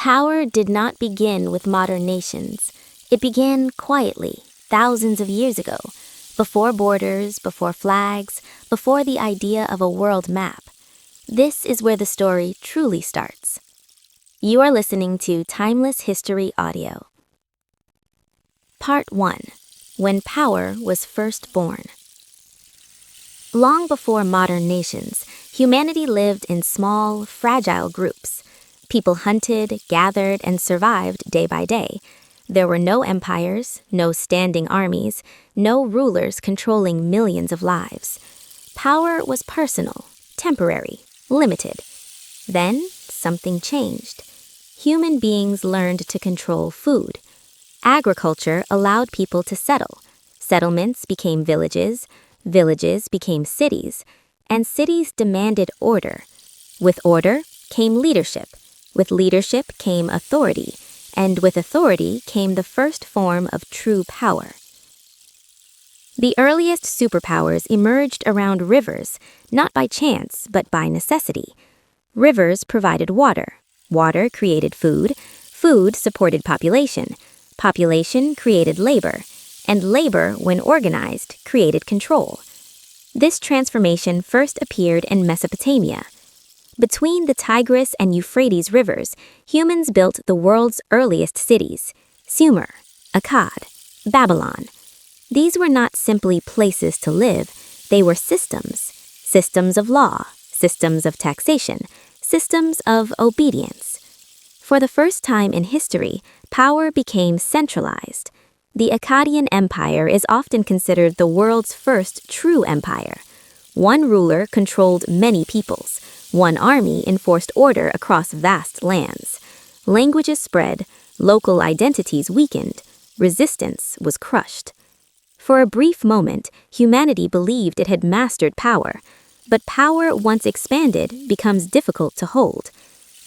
Power did not begin with modern nations. It began quietly, thousands of years ago, before borders, before flags, before the idea of a world map. This is where the story truly starts. You are listening to Timeless History Audio. Part 1. When Power was First Born. Long before modern nations, humanity lived in small, fragile groups. People hunted, gathered, and survived day by day. There were no empires, no standing armies, no rulers controlling millions of lives. Power was personal, temporary, limited. Then, something changed. Human beings learned to control food. Agriculture allowed people to settle. Settlements became villages, villages became cities, and cities demanded order. With order came leadership. With leadership came authority, and with authority came the first form of true power. The earliest superpowers emerged around rivers, not by chance, but by necessity. Rivers provided water. Water created food. Food supported population. Population created labor. And labor, when organized, created control. This transformation first appeared in Mesopotamia. Between the Tigris and Euphrates rivers, humans built the world's earliest cities: Sumer, Akkad, Babylon. These were not simply places to live, they were systems. Systems of law, systems of taxation, systems of obedience. For the first time in history, power became centralized. The Akkadian Empire is often considered the world's first true empire. One ruler controlled many peoples. One army enforced order across vast lands. Languages spread, local identities weakened, resistance was crushed. For a brief moment, humanity believed it had mastered power, but power once expanded becomes difficult to hold.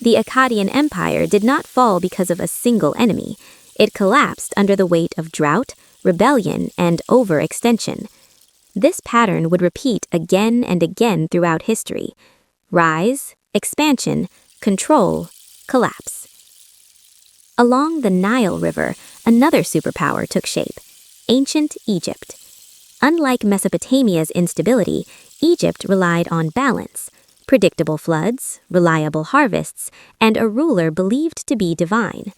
The Akkadian Empire did not fall because of a single enemy. It collapsed under the weight of drought, rebellion, and overextension. This pattern would repeat again and again throughout history. Rise, expansion, control, collapse. Along the Nile River, another superpower took shape: ancient Egypt. Unlike Mesopotamia's instability, Egypt relied on balance, predictable floods, reliable harvests, and a ruler believed to be divine.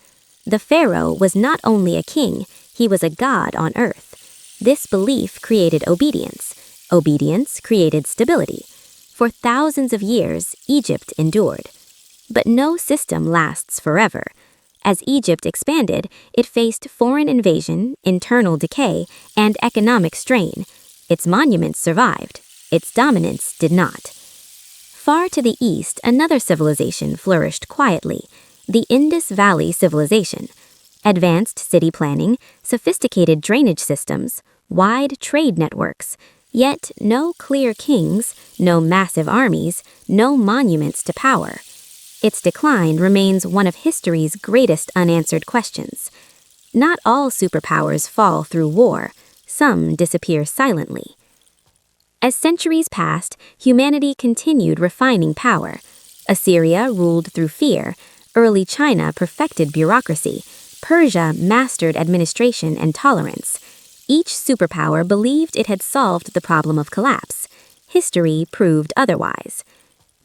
The pharaoh was not only a king, he was a god on earth. This belief created obedience. Obedience created stability. For thousands of years, Egypt endured. But no system lasts forever. As Egypt expanded, it faced foreign invasion, internal decay, and economic strain. Its monuments survived. Its dominance did not. Far to the east, another civilization flourished quietly: the Indus Valley Civilization. Advanced city planning, sophisticated drainage systems, wide trade networks. Yet no clear kings, no massive armies, no monuments to power. Its decline remains one of history's greatest unanswered questions. Not all superpowers fall through war. Some disappear silently. As centuries passed, humanity continued refining power. Assyria ruled through fear. Early China perfected bureaucracy. Persia mastered administration and tolerance. Each superpower believed it had solved the problem of collapse. History proved otherwise.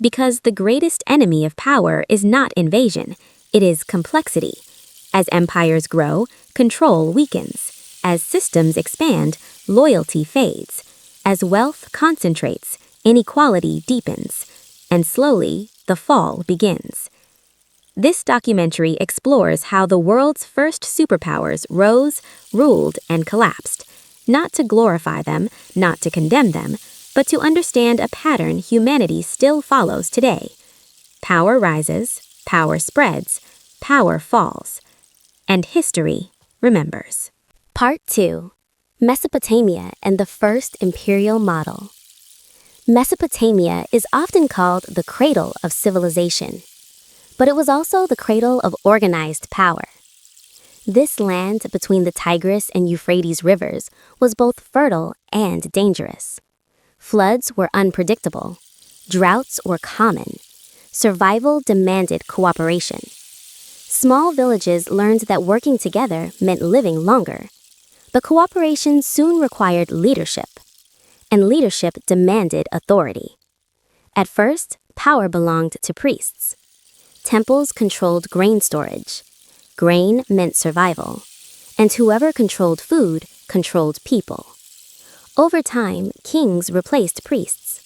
Because the greatest enemy of power is not invasion, it is complexity. As empires grow, control weakens. As systems expand, loyalty fades. As wealth concentrates, inequality deepens. And slowly, the fall begins. This documentary explores how the world's first superpowers rose, ruled, and collapsed. Not to glorify them, not to condemn them, but to understand a pattern humanity still follows today. Power rises, power spreads, power falls. And history remembers. Part 2. Mesopotamia and the First Imperial Model. Mesopotamia is often called the cradle of civilization. But it was also the cradle of organized power. This land between the Tigris and Euphrates rivers was both fertile and dangerous. Floods were unpredictable. Droughts were common. Survival demanded cooperation. Small villages learned that working together meant living longer. But cooperation soon required leadership, and leadership demanded authority. At first, power belonged to priests. Temples controlled grain storage. Grain meant survival, and whoever controlled food controlled people. Over time, kings replaced priests.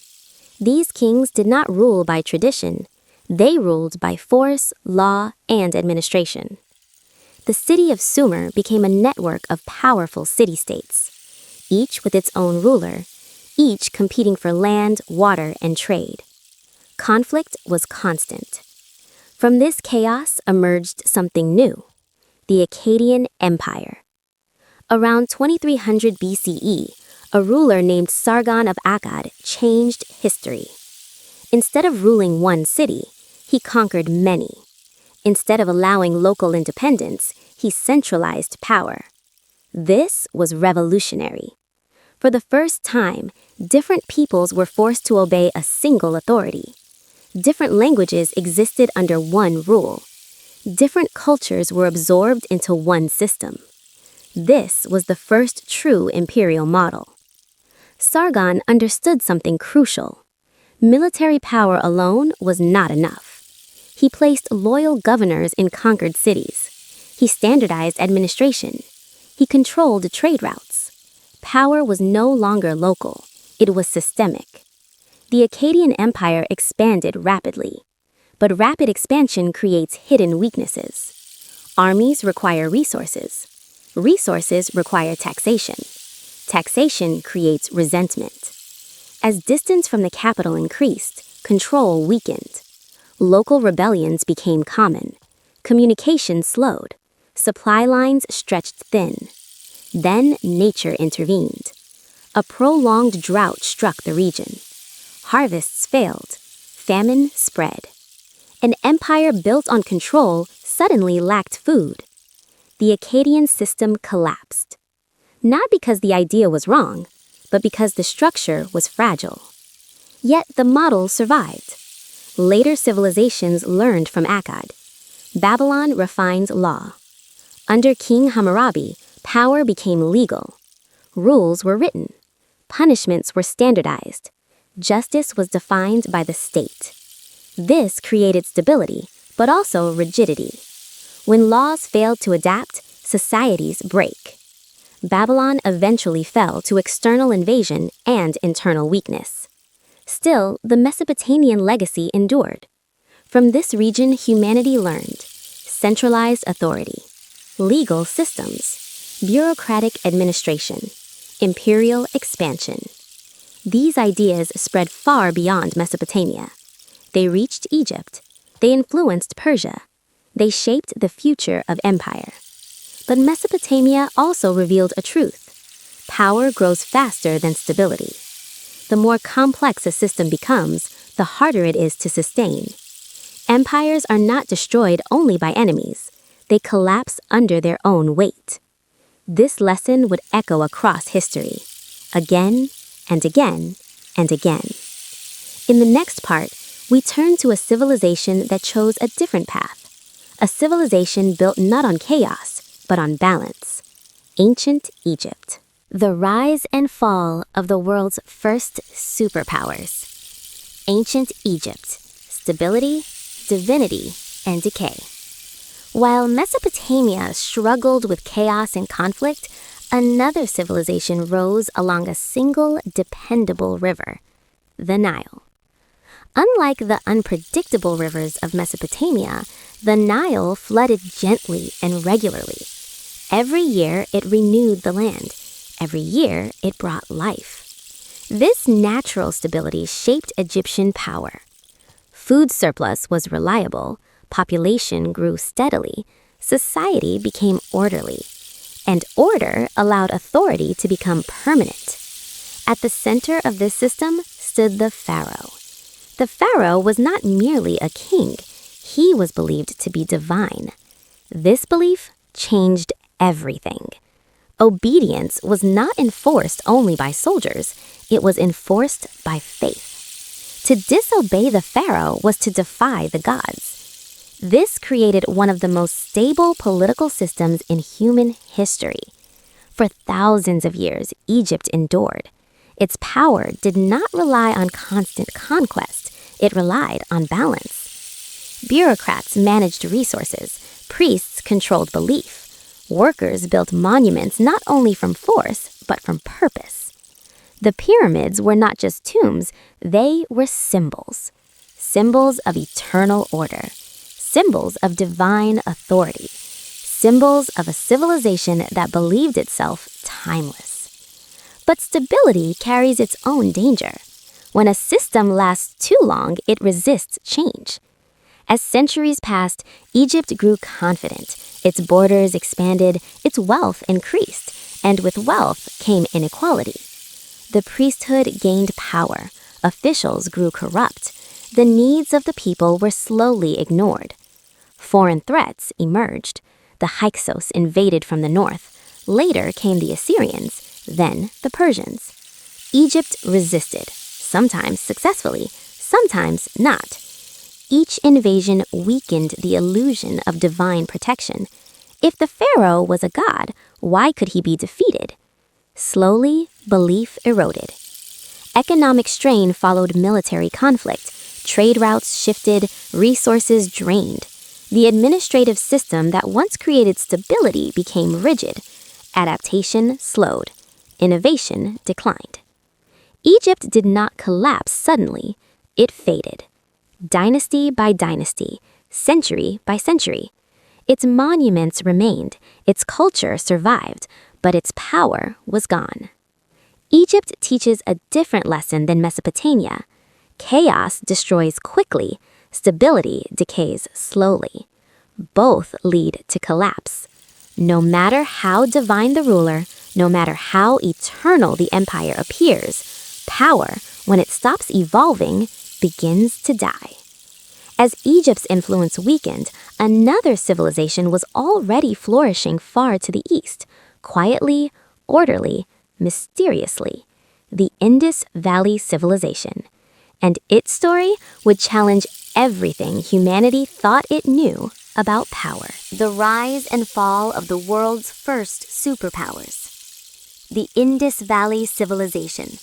These kings did not rule by tradition. They ruled by force, law, and administration. The city of Sumer became a network of powerful city-states, each with its own ruler, each competing for land, water, and trade. Conflict was constant. From this chaos emerged something new, the Akkadian Empire. Around 2300 BCE, a ruler named Sargon of Akkad changed history. Instead of ruling one city, he conquered many. Instead of allowing local independence, he centralized power. This was revolutionary. For the first time, different peoples were forced to obey a single authority. Different languages existed under one rule. Different cultures were absorbed into one system. This was the first true imperial model. Sargon understood something crucial. Military power alone was not enough. He placed loyal governors in conquered cities. He standardized administration. He controlled trade routes. Power was no longer local. It was systemic. The Akkadian Empire expanded rapidly. But rapid expansion creates hidden weaknesses. Armies require resources. Resources require taxation. Taxation creates resentment. As distance from the capital increased, control weakened. Local rebellions became common. Communication slowed. Supply lines stretched thin. Then nature intervened. A prolonged drought struck the region. Harvests failed. Famine spread. An empire built on control suddenly lacked food. The Akkadian system collapsed. Not because the idea was wrong, but because the structure was fragile. Yet the model survived. Later civilizations learned from Akkad. Babylon refined law. Under King Hammurabi, power became legal. Rules were written. Punishments were standardized. Justice was defined by the state. This created stability, but also rigidity. When laws failed to adapt, societies break. Babylon eventually fell to external invasion and internal weakness. Still, the Mesopotamian legacy endured. From this region, humanity learned centralized authority, legal systems, bureaucratic administration, imperial expansion. These ideas spread far beyond Mesopotamia. They reached Egypt. They influenced Persia. They shaped the future of empire. But Mesopotamia also revealed a truth. Power grows faster than stability. The more complex a system becomes, the harder it is to sustain. Empires are not destroyed only by enemies. They collapse under their own weight. This lesson would echo across history, again and again and again. In the next part, we turn to a civilization that chose a different path. A civilization built not on chaos, but on balance. Ancient Egypt. The rise and fall of the world's first superpowers. Ancient Egypt. Stability, divinity, and decay. While Mesopotamia struggled with chaos and conflict, another civilization rose along a single, dependable river, the Nile. Unlike the unpredictable rivers of Mesopotamia, the Nile flooded gently and regularly. Every year, it renewed the land. Every year, it brought life. This natural stability shaped Egyptian power. Food surplus was reliable, population grew steadily, society became orderly, and order allowed authority to become permanent. At the center of this system stood the pharaoh. The pharaoh was not merely a king. He was believed to be divine. This belief changed everything. Obedience was not enforced only by soldiers. It was enforced by faith. To disobey the pharaoh was to defy the gods. This created one of the most stable political systems in human history. For thousands of years, Egypt endured. Its power did not rely on constant conquest, it relied on balance. Bureaucrats managed resources, priests controlled belief, workers built monuments not only from force, but from purpose. The pyramids were not just tombs, they were symbols. Symbols of eternal order, symbols of divine authority, symbols of a civilization that believed itself timeless. But stability carries its own danger. When a system lasts too long, it resists change. As centuries passed, Egypt grew confident. Its borders expanded, its wealth increased, and with wealth came inequality. The priesthood gained power, officials grew corrupt, the needs of the people were slowly ignored. Foreign threats emerged. The Hyksos invaded from the north. Later came the Assyrians, then the Persians. Egypt resisted, sometimes successfully, sometimes not. Each invasion weakened the illusion of divine protection. If the pharaoh was a god, why could he be defeated? Slowly, belief eroded. Economic strain followed military conflict. Trade routes shifted, resources drained. The administrative system that once created stability became rigid. Adaptation slowed. Innovation declined. Egypt did not collapse suddenly. It faded. Dynasty by dynasty, century by century. Its monuments remained, its culture survived, but its power was gone. Egypt teaches a different lesson than Mesopotamia. Chaos destroys quickly, stability decays slowly. Both lead to collapse. No matter how divine the ruler, no matter how eternal the empire appears, power, when it stops evolving, begins to die. As Egypt's influence weakened, another civilization was already flourishing far to the east, quietly, orderly, mysteriously, the Indus Valley Civilization. And its story would challenge everything humanity thought it knew about power. The rise and fall of the world's first superpowers. The Indus Valley Civilization,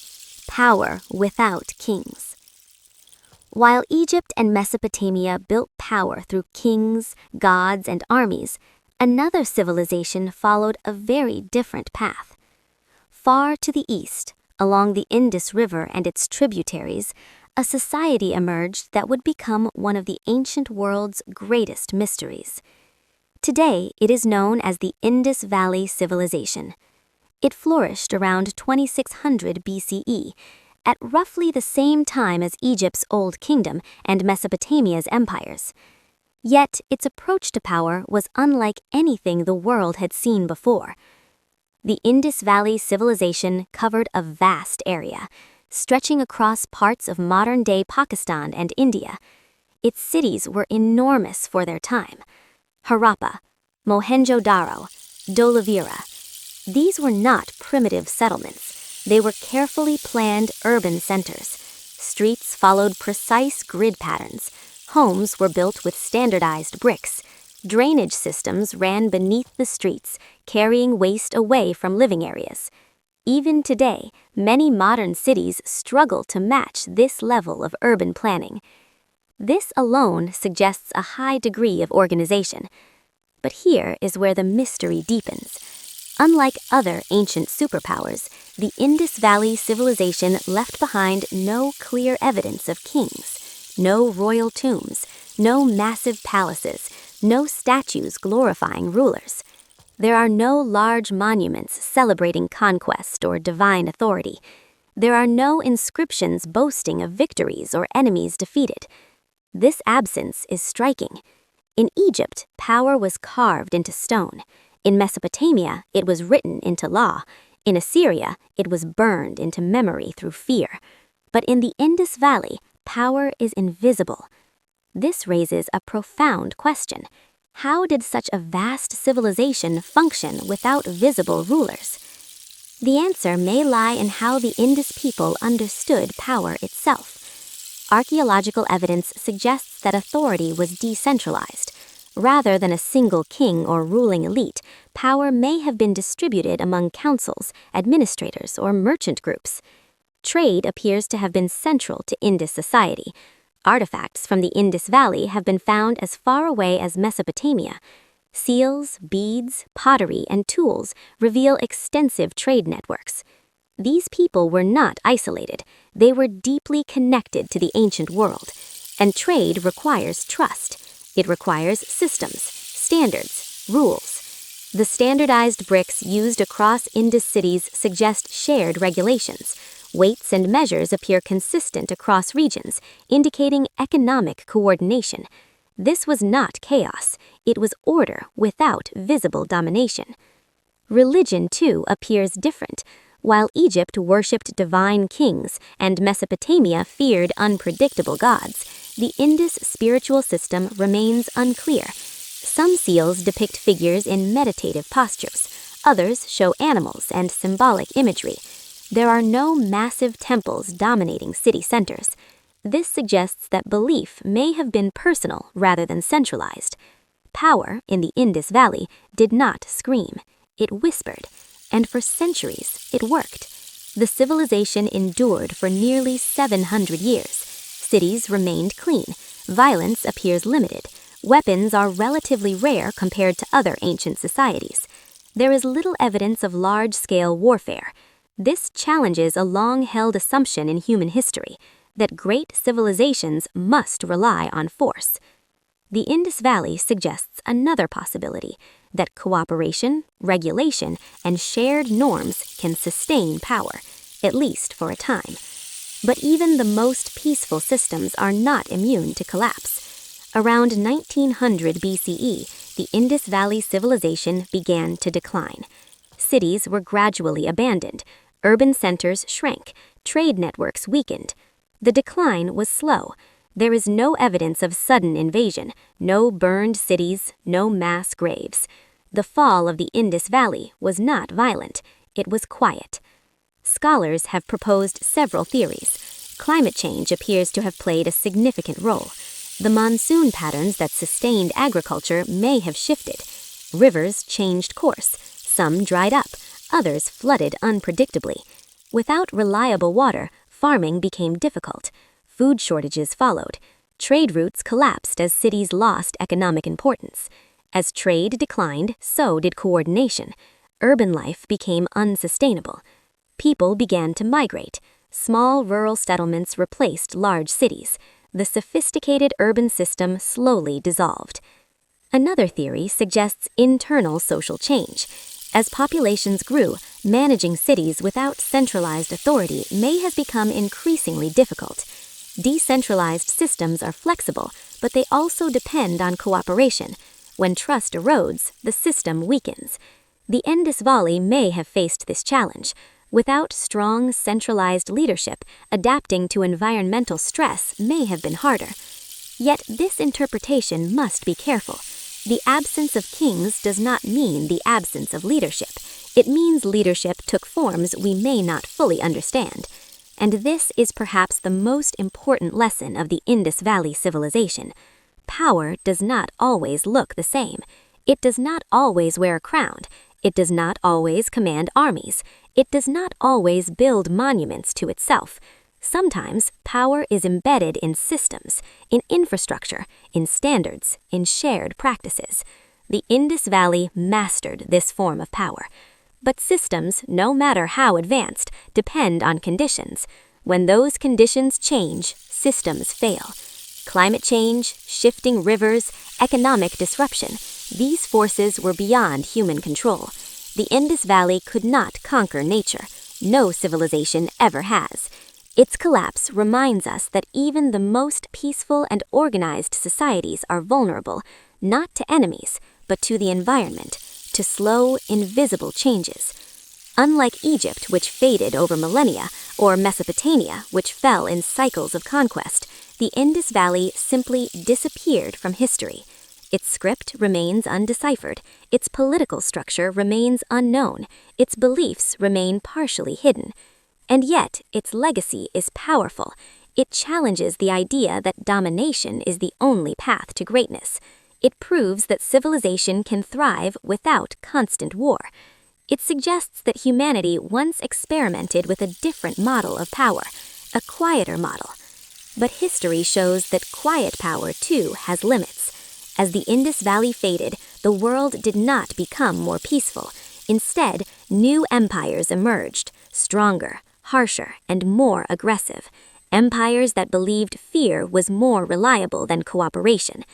power without kings. While Egypt and Mesopotamia built power through kings, gods, and armies, another civilization followed a very different path. Far to the east, along the Indus River and its tributaries, a society emerged that would become one of the ancient world's greatest mysteries. Today, it is known as the Indus Valley Civilization. It flourished around 2600 BCE, at roughly the same time as Egypt's Old Kingdom and Mesopotamia's empires. Yet, its approach to power was unlike anything the world had seen before. The Indus Valley Civilization covered a vast area, stretching across parts of modern-day Pakistan and India. Its cities were enormous for their time. Harappa, Mohenjo-Daro, Dholavira. These were not primitive settlements. They were carefully planned urban centers. Streets followed precise grid patterns. Homes were built with standardized bricks. Drainage systems ran beneath the streets, carrying waste away from living areas. Even today, many modern cities struggle to match this level of urban planning. This alone suggests a high degree of organization. But here is where the mystery deepens. Unlike other ancient superpowers, the Indus Valley Civilization left behind no clear evidence of kings, no royal tombs, no massive palaces, no statues glorifying rulers. There are no large monuments celebrating conquest or divine authority. There are no inscriptions boasting of victories or enemies defeated. This absence is striking. In Egypt, power was carved into stone. In Mesopotamia, it was written into law. In Assyria, it was burned into memory through fear. But in the Indus Valley, power is invisible. This raises a profound question. How did such a vast civilization function without visible rulers? The answer may lie in how the Indus people understood power itself. Archaeological evidence suggests that authority was decentralized. Rather than a single king or ruling elite, power may have been distributed among councils, administrators, or merchant groups. Trade appears to have been central to Indus society. Artifacts from the Indus Valley have been found as far away as Mesopotamia. Seals, beads, pottery, and tools reveal extensive trade networks. These people were not isolated. They were deeply connected to the ancient world. And trade requires trust. It requires systems, standards, rules. The standardized bricks used across Indus cities suggest shared regulations. Weights and measures appear consistent across regions, indicating economic coordination. This was not chaos. It was order without visible domination. Religion, too, appears different. While Egypt worshipped divine kings and Mesopotamia feared unpredictable gods, the Indus spiritual system remains unclear. Some seals depict figures in meditative postures. Others show animals and symbolic imagery. There are no massive temples dominating city centers. This suggests that belief may have been personal rather than centralized. Power in the Indus Valley did not scream. It whispered. And for centuries, it worked. The civilization endured for nearly 700 years. Cities remained clean. Violence appears limited. Weapons are relatively rare compared to other ancient societies. There is little evidence of large-scale warfare. This challenges a long-held assumption in human history that great civilizations must rely on force. The Indus Valley suggests another possibility, that cooperation, regulation, and shared norms can sustain power, at least for a time. But even the most peaceful systems are not immune to collapse. Around 1900 BCE, the Indus Valley civilization began to decline. Cities were gradually abandoned. Urban centers shrank. Trade networks weakened. The decline was slow. There is no evidence of sudden invasion, no burned cities, no mass graves. The fall of the Indus Valley was not violent. It was quiet. Scholars have proposed several theories. Climate change appears to have played a significant role. The monsoon patterns that sustained agriculture may have shifted. Rivers changed course. Some dried up. Others flooded unpredictably. Without reliable water, farming became difficult. Food shortages followed. Trade routes collapsed as cities lost economic importance. As trade declined, so did coordination. Urban life became unsustainable. People began to migrate. Small rural settlements replaced large cities. The sophisticated urban system slowly dissolved. Another theory suggests internal social change. As populations grew, managing cities without centralized authority may have become increasingly difficult. Decentralized systems are flexible, but they also depend on cooperation. When trust erodes, the system weakens. The Indus Valley may have faced this challenge. Without strong, centralized leadership, adapting to environmental stress may have been harder. Yet this interpretation must be careful. The absence of kings does not mean the absence of leadership. It means leadership took forms we may not fully understand. And this is perhaps the most important lesson of the Indus Valley civilization. Power does not always look the same. It does not always wear a crown. It does not always command armies. It does not always build monuments to itself. Sometimes power is embedded in systems, in infrastructure, in standards, in shared practices. The Indus Valley mastered this form of power. But systems, no matter how advanced, depend on conditions. When those conditions change, systems fail. Climate change, shifting rivers, economic disruption, these forces were beyond human control. The Indus Valley could not conquer nature. No civilization ever has. Its collapse reminds us that even the most peaceful and organized societies are vulnerable, not to enemies, but to the environment, to slow, invisible changes. Unlike Egypt, which faded over millennia, or Mesopotamia, which fell in cycles of conquest, the Indus Valley simply disappeared from history. Its script remains undeciphered, its political structure remains unknown, its beliefs remain partially hidden. And yet, its legacy is powerful. It challenges the idea that domination is the only path to greatness. It proves that civilization can thrive without constant war. It suggests that humanity once experimented with a different model of power, a quieter model. But history shows that quiet power, too, has limits. As the Indus Valley faded, the world did not become more peaceful. Instead, new empires emerged, stronger, harsher, and more aggressive. Empires that believed fear was more reliable than cooperation.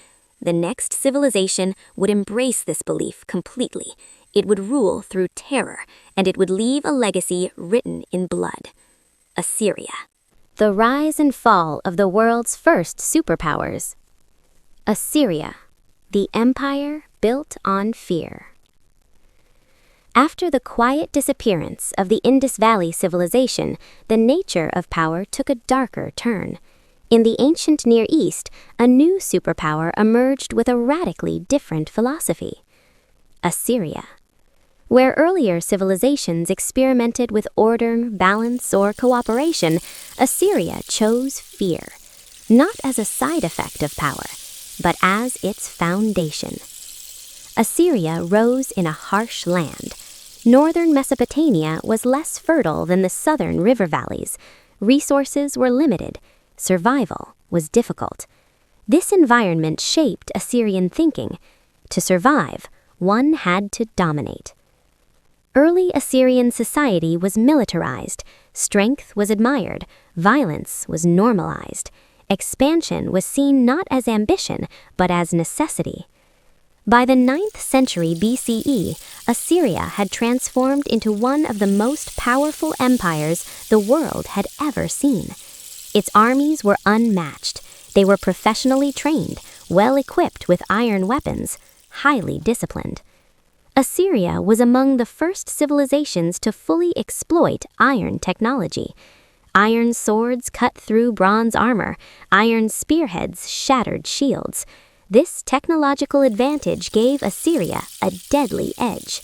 The next civilization would embrace this belief completely. It would rule through terror, and it would leave a legacy written in blood. Assyria. The rise and fall of the world's first superpowers. Assyria, the empire built on fear. After the quiet disappearance of the Indus Valley civilization, the nature of power took a darker turn. In the ancient Near East, a new superpower emerged with a radically different philosophy. Assyria. Where earlier civilizations experimented with order, balance, or cooperation, Assyria chose fear, not as a side effect of power, but as its foundation. Assyria rose in a harsh land. Northern Mesopotamia was less fertile than the southern river valleys. Resources were limited. Survival was difficult. This environment shaped Assyrian thinking. To survive, one had to dominate. Early Assyrian society was militarized. Strength was admired. Violence was normalized. Expansion was seen not as ambition, but as necessity. By the 9th century BCE, Assyria had transformed into one of the most powerful empires the world had ever seen. Its armies were unmatched. They were professionally trained, well-equipped with iron weapons, highly disciplined. Assyria was among the first civilizations to fully exploit iron technology. Iron swords cut through bronze armor. Iron spearheads shattered shields. This technological advantage gave Assyria a deadly edge.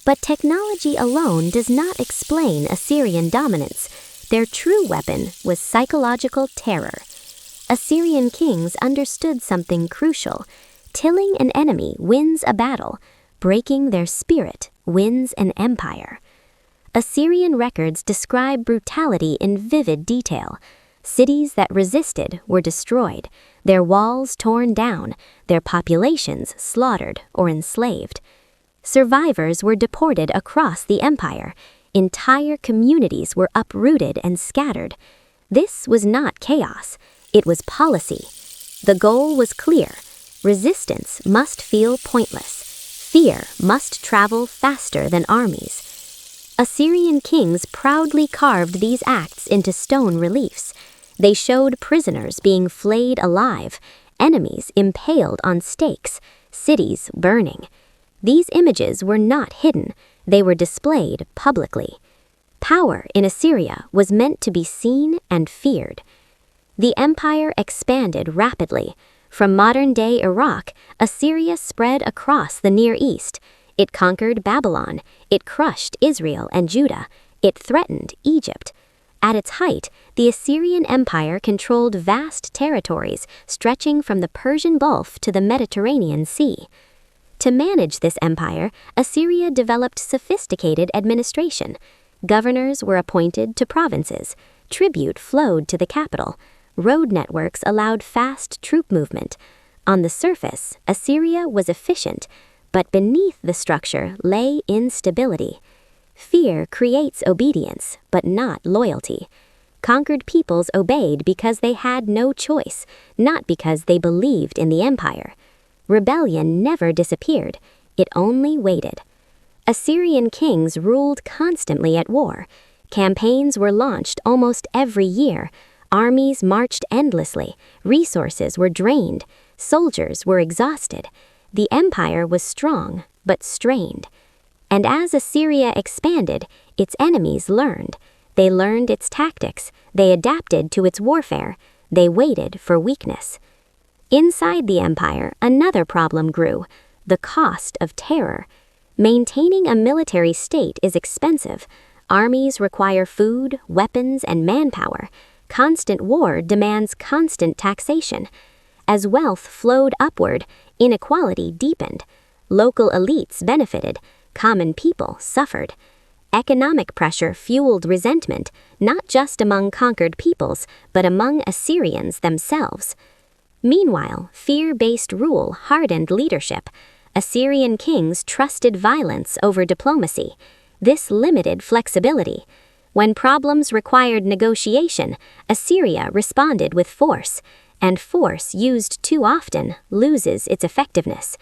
But technology alone does not explain Assyrian dominance. Their true weapon was psychological terror. Assyrian kings understood something crucial. Tilling an enemy wins a battle. Breaking their spirit wins an empire. Assyrian records describe brutality in vivid detail. Cities that resisted were destroyed, their walls torn down, their populations slaughtered or enslaved. Survivors were deported across the empire. Entire communities were uprooted and scattered. This was not chaos, it was policy. The goal was clear. Resistance must feel pointless. Fear must travel faster than armies. Assyrian kings proudly carved these acts into stone reliefs. They showed prisoners being flayed alive, enemies impaled on stakes, cities burning. These images were not hidden, they were displayed publicly. Power in Assyria was meant to be seen and feared. The empire expanded rapidly. From modern-day Iraq, Assyria spread across the Near East. It conquered Babylon. It crushed Israel and Judah. It threatened Egypt. At its height, the Assyrian Empire controlled vast territories stretching from the Persian Gulf to the Mediterranean Sea. To manage this empire, Assyria developed sophisticated administration. Governors were appointed to provinces. Tribute flowed to the capital. Road networks allowed fast troop movement. On the surface, Assyria was efficient, but beneath the structure lay instability. Fear creates obedience, but not loyalty. Conquered peoples obeyed because they had no choice, not because they believed in the empire. Rebellion never disappeared, it only waited. Assyrian kings ruled constantly at war. Campaigns were launched almost every year. Armies marched endlessly. Resources were drained. Soldiers were exhausted. The empire was strong, but strained. And as Assyria expanded, its enemies learned. They learned its tactics. They adapted to its warfare. They waited for weakness. Inside the empire, another problem grew: the cost of terror. Maintaining a military state is expensive. Armies require food, weapons, and manpower. constant war demands constant taxation. As wealth flowed upward, inequality deepened. Local elites benefited, common people suffered. Economic pressure fueled resentment, not just among conquered peoples, but among Assyrians themselves. Meanwhile, fear-based rule hardened leadership. Assyrian kings trusted violence over diplomacy. This limited flexibility. When problems required negotiation, Assyria responded with force, and force used too often loses its effectiveness.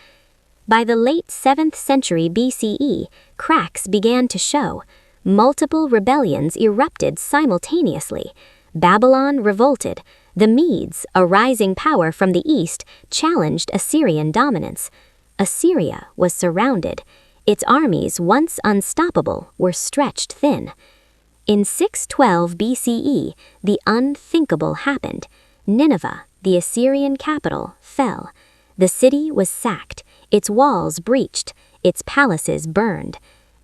By the late 7th century BCE, cracks began to show. Multiple rebellions erupted simultaneously. Babylon revolted. The Medes, a rising power from the east, challenged Assyrian dominance. Assyria was surrounded. Its armies, once unstoppable, were stretched thin. In 612 BCE, the unthinkable happened. Nineveh, the Assyrian capital, fell. The city was sacked, its walls breached, its palaces burned.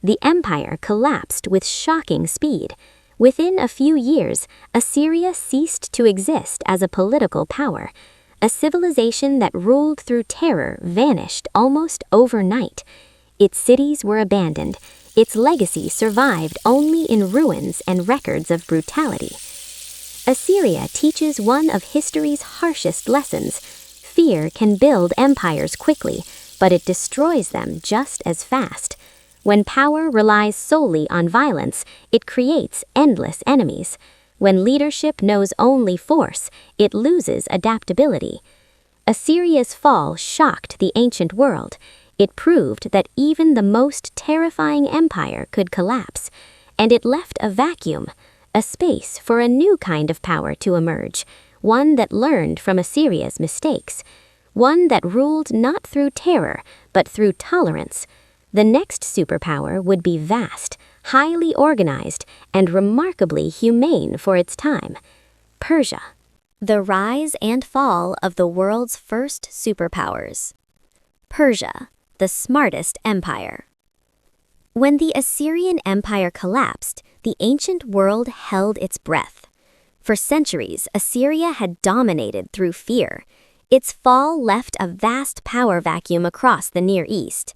The empire collapsed with shocking speed. Within a few years, Assyria ceased to exist as a political power. A civilization that ruled through terror vanished almost overnight. Its cities were abandoned. Its legacy survived only in ruins and records of brutality. Assyria teaches one of history's harshest lessons. Fear can build empires quickly, but it destroys them just as fast. When power relies solely on violence, it creates endless enemies. When leadership knows only force, it loses adaptability. Assyria's fall shocked the ancient world. It proved that even the most terrifying empire could collapse, and it left a vacuum, a space for a new kind of power to emerge, one that learned from Assyria's mistakes, one that ruled not through terror, but through tolerance. The next superpower would be vast, highly organized, and remarkably humane for its time. Persia. The rise and fall of the world's first superpowers. Persia, the smartest empire. When the Assyrian Empire collapsed, the ancient world held its breath. For centuries, Assyria had dominated through fear. Its fall left a vast power vacuum across the Near East.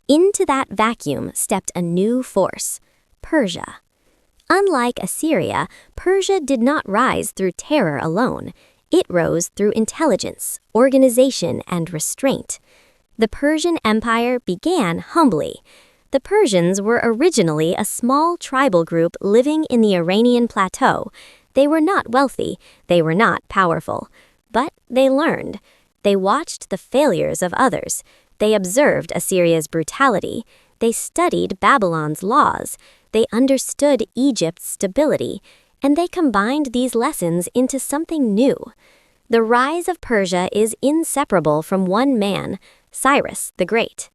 Into that vacuum stepped a new force, Persia. Unlike Assyria, Persia did not rise through terror alone. It rose through intelligence, organization, and restraint. The Persian Empire began humbly. The Persians were originally a small tribal group living in the Iranian plateau. They were not wealthy, they were not powerful, but they learned. They watched the failures of others. They observed Assyria's brutality. They studied Babylon's laws. They understood Egypt's stability, and they combined these lessons into something new. The rise of Persia is inseparable from one man, Cyrus the Great.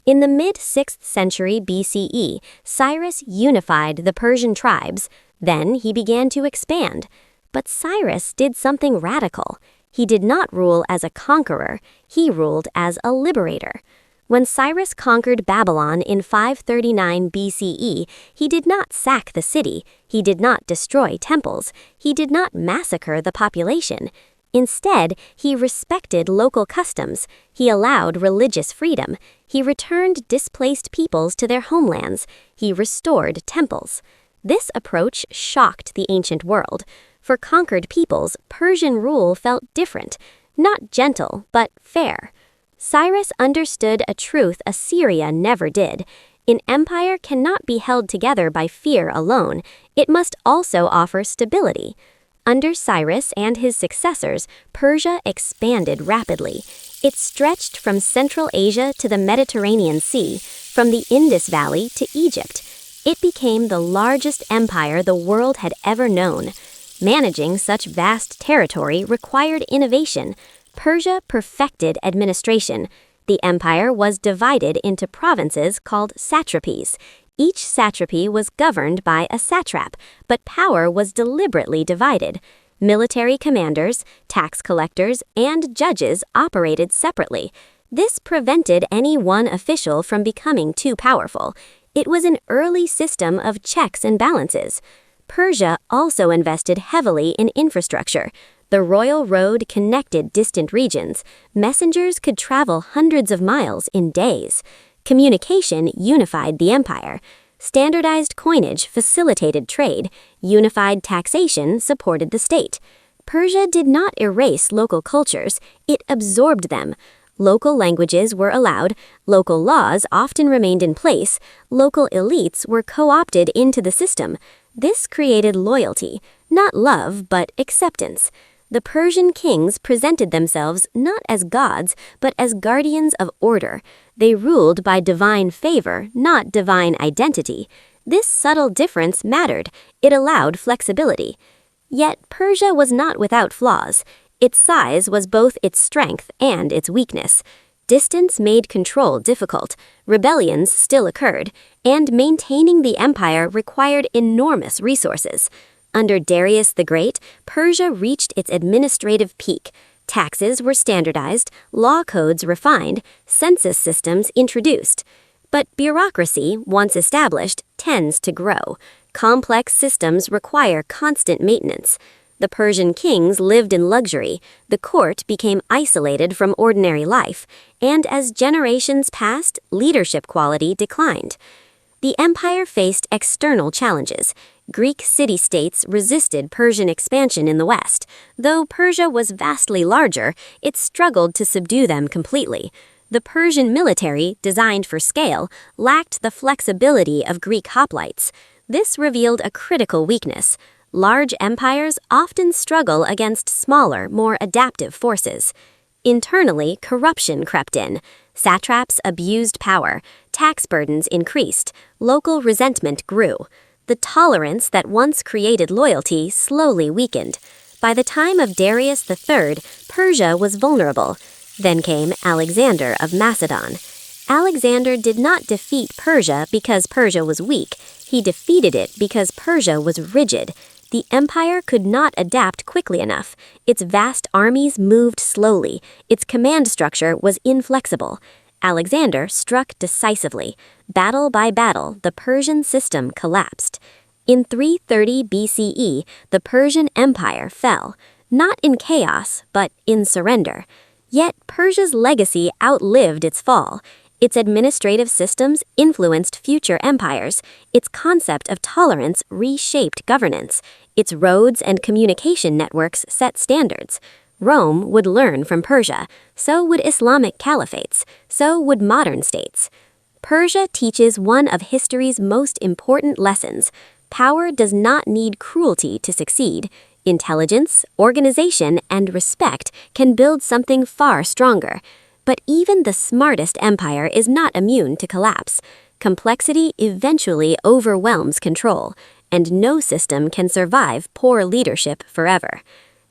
In the mid-6th century BCE, Cyrus unified the Persian tribes. Then he began to expand. But Cyrus did something radical. He did not rule as a conqueror, he ruled as a liberator. When Cyrus conquered Babylon in 539 BCE, he did not sack the city, he did not destroy temples, he did not massacre the population. Instead, he respected local customs, he allowed religious freedom, he returned displaced peoples to their homelands, he restored temples. This approach shocked the ancient world. For conquered peoples, Persian rule felt different, not gentle, but fair. Cyrus understood a truth Assyria never did. An empire cannot be held together by fear alone. It must also offer stability. Under Cyrus and his successors, Persia expanded rapidly. It stretched from Central Asia to the Mediterranean Sea, from the Indus Valley to Egypt. It became the largest empire the world had ever known. Managing such vast territory required innovation. Persia perfected administration. The empire was divided into provinces called satrapies. Each satrapy was governed by a satrap, but power was deliberately divided. Military commanders, tax collectors, and judges operated separately. This prevented any one official from becoming too powerful. It was an early system of checks and balances. Persia also invested heavily in infrastructure. The royal road connected distant regions. Messengers could travel hundreds of miles in days. Communication unified the empire. Standardized coinage facilitated trade. Unified taxation supported the state. Persia did not erase local cultures, it absorbed them. Local languages were allowed, local laws often remained in place, local elites were co-opted into the system. This created loyalty, not love, but acceptance. The Persian kings presented themselves not as gods, but as guardians of order. They ruled by divine favor, not divine identity. This subtle difference mattered. It allowed flexibility. Yet Persia was not without flaws. Its size was both its strength and its weakness. Distance made control difficult, rebellions still occurred, and maintaining the empire required enormous resources. Under Darius the Great, Persia reached its administrative peak. Taxes were standardized, law codes refined, census systems introduced. But bureaucracy, once established, tends to grow. Complex systems require constant maintenance. The Persian kings lived in luxury, the court became isolated from ordinary life, and as generations passed, leadership quality declined. The empire faced external challenges. Greek city-states resisted Persian expansion in the west. Though Persia was vastly larger, it struggled to subdue them completely. The Persian military, designed for scale, lacked the flexibility of Greek hoplites. This revealed a critical weakness. Large empires often struggle against smaller, more adaptive forces. Internally, corruption crept in. Satraps abused power. Tax burdens increased. Local resentment grew. The tolerance that once created loyalty slowly weakened. By the time of Darius III, Persia was vulnerable. Then came Alexander of Macedon. Alexander did not defeat Persia because Persia was weak. He defeated it because Persia was rigid. The empire could not adapt quickly enough. Its vast armies moved slowly. Its command structure was inflexible. Alexander struck decisively. Battle by battle, the Persian system collapsed. In 330 BCE, the Persian Empire fell, not in chaos, but in surrender. Yet Persia's legacy outlived its fall. Its administrative systems influenced future empires. Its concept of tolerance reshaped governance. Its roads and communication networks set standards. Rome would learn from Persia. So would Islamic caliphates. So would modern states. Persia teaches one of history's most important lessons. Power does not need cruelty to succeed. Intelligence, organization, and respect can build something far stronger. But even the smartest empire is not immune to collapse. Complexity eventually overwhelms control, and no system can survive poor leadership forever.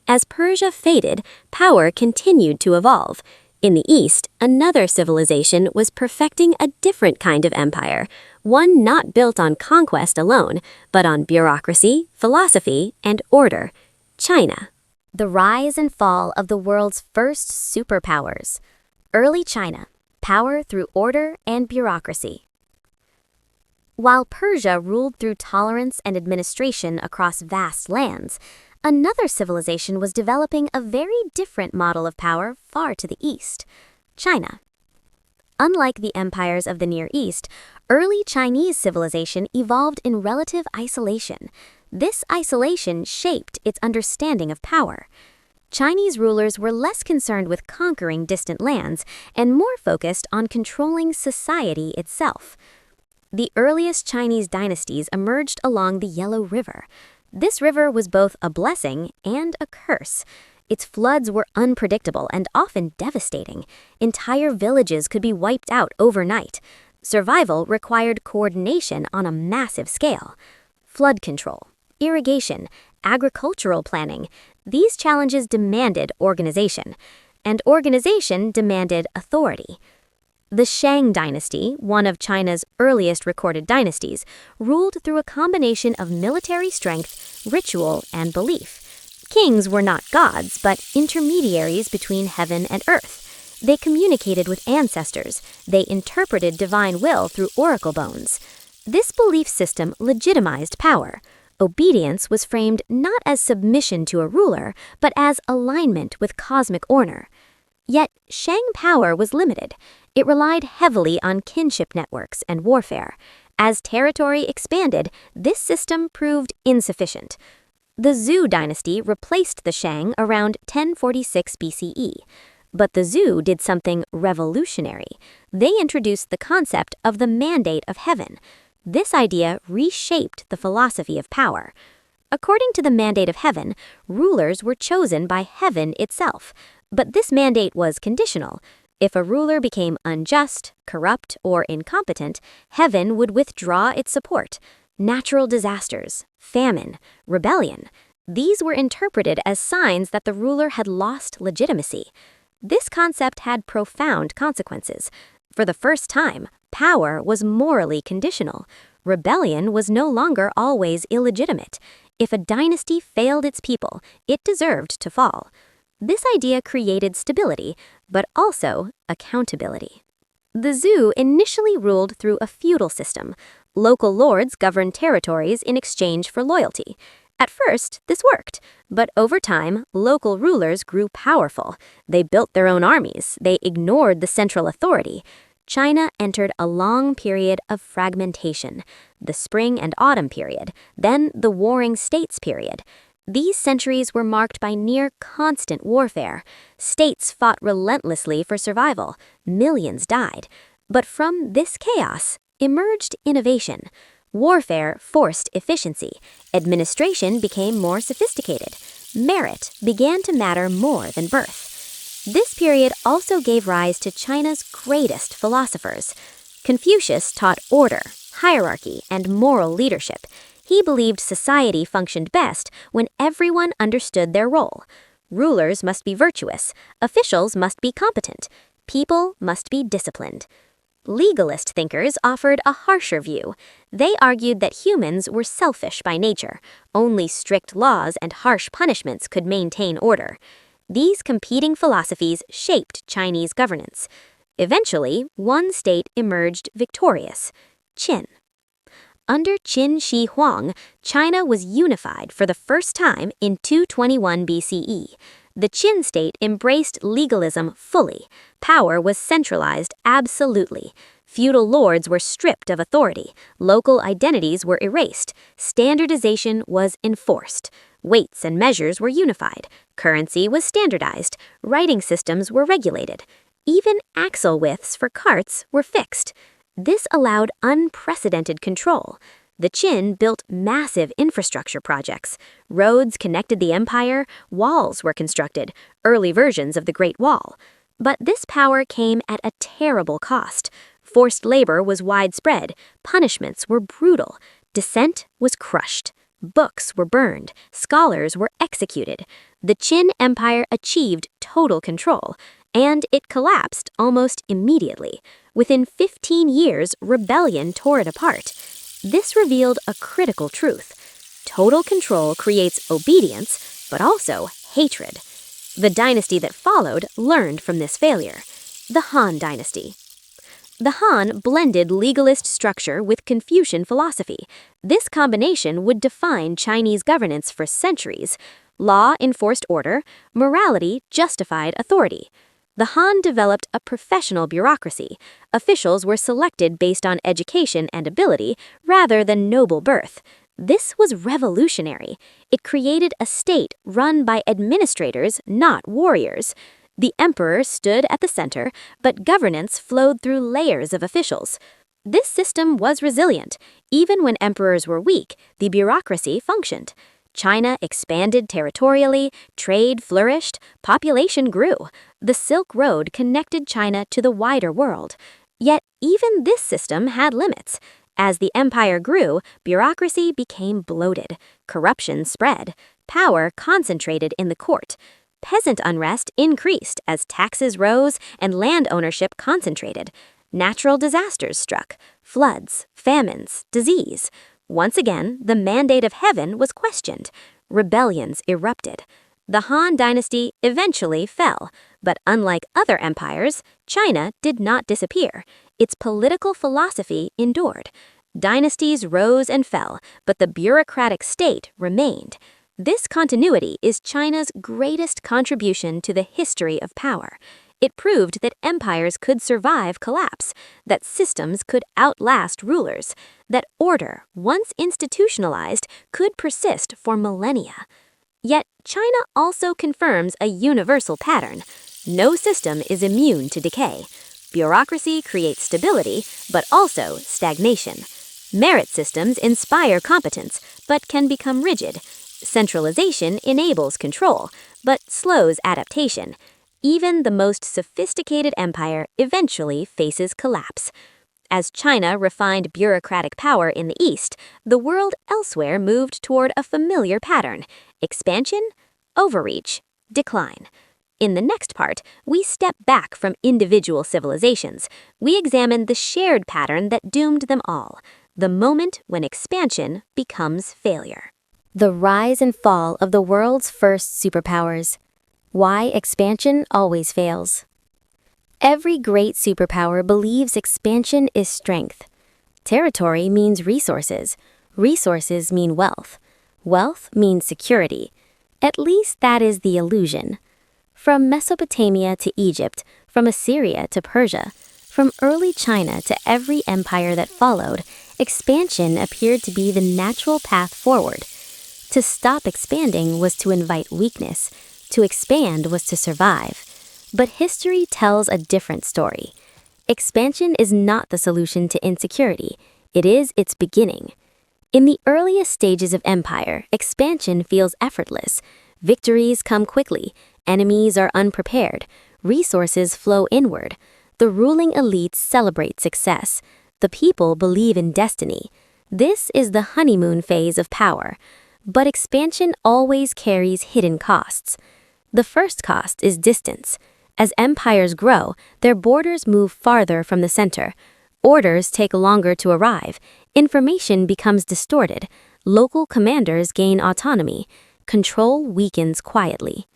As Persia faded, power continued to evolve. In the East, another civilization was perfecting a different kind of empire, one not built on conquest alone, but on bureaucracy, philosophy, and order: China. The rise and fall of the world's first superpowers. Early China, power through order and bureaucracy. While Persia ruled through tolerance and administration across vast lands, another civilization was developing a very different model of power far to the east: China. Unlike the empires of the Near East, early Chinese civilization evolved in relative isolation. This isolation shaped its understanding of power. Chinese rulers were less concerned with conquering distant lands and more focused on controlling society itself. The earliest Chinese dynasties emerged along the Yellow River. This river was both a blessing and a curse. Its floods were unpredictable and often devastating. Entire villages could be wiped out overnight. Survival required coordination on a massive scale. Flood control, irrigation, agricultural planning, these challenges demanded organization, and organization demanded authority. The Shang dynasty, one of China's earliest recorded dynasties, ruled through a combination of military strength, ritual, and belief. Kings were not gods, but intermediaries between heaven and earth. They communicated with ancestors. They interpreted divine will through oracle bones. This belief system legitimized power. Obedience was framed not as submission to a ruler, but as alignment with cosmic order. Yet, Shang power was limited. It relied heavily on kinship networks and warfare. As territory expanded, this system proved insufficient. The Zhou dynasty replaced the Shang around 1046 BCE. But the Zhou did something revolutionary. They introduced the concept of the mandate of heaven. This idea reshaped the philosophy of power. According to the mandate of heaven, rulers were chosen by heaven itself. But this mandate was conditional. If a ruler became unjust, corrupt, or incompetent, heaven would withdraw its support. Natural disasters, famine, rebellion, these were interpreted as signs that the ruler had lost legitimacy. This concept had profound consequences. For the first time, power was morally conditional. Rebellion was no longer always illegitimate. If a dynasty failed its people, it deserved to fall. This idea created stability, but also accountability. The Zhou initially ruled through a feudal system. Local lords governed territories in exchange for loyalty. At first, this worked, but over time, local rulers grew powerful. They built their own armies. They ignored the central authority. China entered a long period of fragmentation, the Spring and Autumn period, then the Warring States period. These centuries were marked by near constant warfare. States fought relentlessly for survival. Millions died. But from this chaos emerged innovation. Warfare forced efficiency. Administration became more sophisticated. Merit began to matter more than birth. This period also gave rise to China's greatest philosophers. Confucius taught order, hierarchy, and moral leadership. He believed society functioned best when everyone understood their role. Rulers must be virtuous, officials must be competent, people must be disciplined. Legalist thinkers offered a harsher view. They argued that humans were selfish by nature. Only strict laws and harsh punishments could maintain order. These competing philosophies shaped Chinese governance. Eventually, one state emerged victorious: Qin. Under Qin Shi Huang, China was unified for the first time in 221 BCE. The Qin state embraced legalism fully. Power was centralized absolutely. Feudal lords were stripped of authority. Local identities were erased. Standardization was enforced. Weights and measures were unified. Currency was standardized. Writing systems were regulated. Even axle widths for carts were fixed. This allowed unprecedented control. The Qin built massive infrastructure projects. Roads connected the empire, walls were constructed, early versions of the Great Wall. But this power came at a terrible cost. Forced labor was widespread, punishments were brutal, dissent was crushed, books were burned, scholars were executed. The Qin Empire achieved total control, and it collapsed almost immediately. Within 15 years, rebellion tore it apart. This revealed a critical truth. Total control creates obedience, but also hatred. The dynasty that followed learned from this failure: the Han dynasty. The Han blended legalist structure with Confucian philosophy. This combination would define Chinese governance for centuries. Law enforced order, morality justified authority. The Han developed a professional bureaucracy. Officials were selected based on education and ability rather than noble birth. This was revolutionary. It created a state run by administrators, not warriors. The emperor stood at the center, but governance flowed through layers of officials. This system was resilient. Even when emperors were weak, the bureaucracy functioned. China expanded territorially, trade flourished, population grew. The Silk Road connected China to the wider world. Yet even this system had limits. As the empire grew, bureaucracy became bloated. Corruption spread. Power concentrated in the court. Peasant unrest increased as taxes rose and land ownership concentrated. Natural disasters struck: floods, famines, disease. Once again, the mandate of heaven was questioned. Rebellions erupted. The Han dynasty eventually fell, but unlike other empires, China did not disappear. Its political philosophy endured. Dynasties rose and fell, but the bureaucratic state remained. This continuity is China's greatest contribution to the history of power. It proved that empires could survive collapse, that systems could outlast rulers, that order, once institutionalized, could persist for millennia. Yet, China also confirms a universal pattern. No system is immune to decay. Bureaucracy creates stability, but also stagnation. Merit systems inspire competence, but can become rigid. Centralization enables control, but slows adaptation. Even the most sophisticated empire eventually faces collapse. As China refined bureaucratic power in the East, the world elsewhere moved toward a familiar pattern: expansion, overreach, decline. In the next part, we step back from individual civilizations. We examine the shared pattern that doomed them all, the moment when expansion becomes failure. The rise and fall of the world's first superpowers. Why expansion always fails. Every great superpower believes expansion is strength. Territory means resources. Resources mean wealth. Wealth means security. At least that is the illusion. From Mesopotamia to Egypt, from Assyria to Persia, from early China to every empire that followed, expansion appeared to be the natural path forward. To stop expanding was to invite weakness. To expand was to survive. But history tells a different story. Expansion is not the solution to insecurity. It is its beginning. In the earliest stages of empire, expansion feels effortless. Victories come quickly. Enemies are unprepared. Resources flow inward. The ruling elites celebrate success. The people believe in destiny. This is the honeymoon phase of power. But expansion always carries hidden costs. The first cost is distance. As empires grow, their borders move farther from the center. Orders take longer to arrive. Information becomes distorted. Local commanders gain autonomy. Control weakens quietly.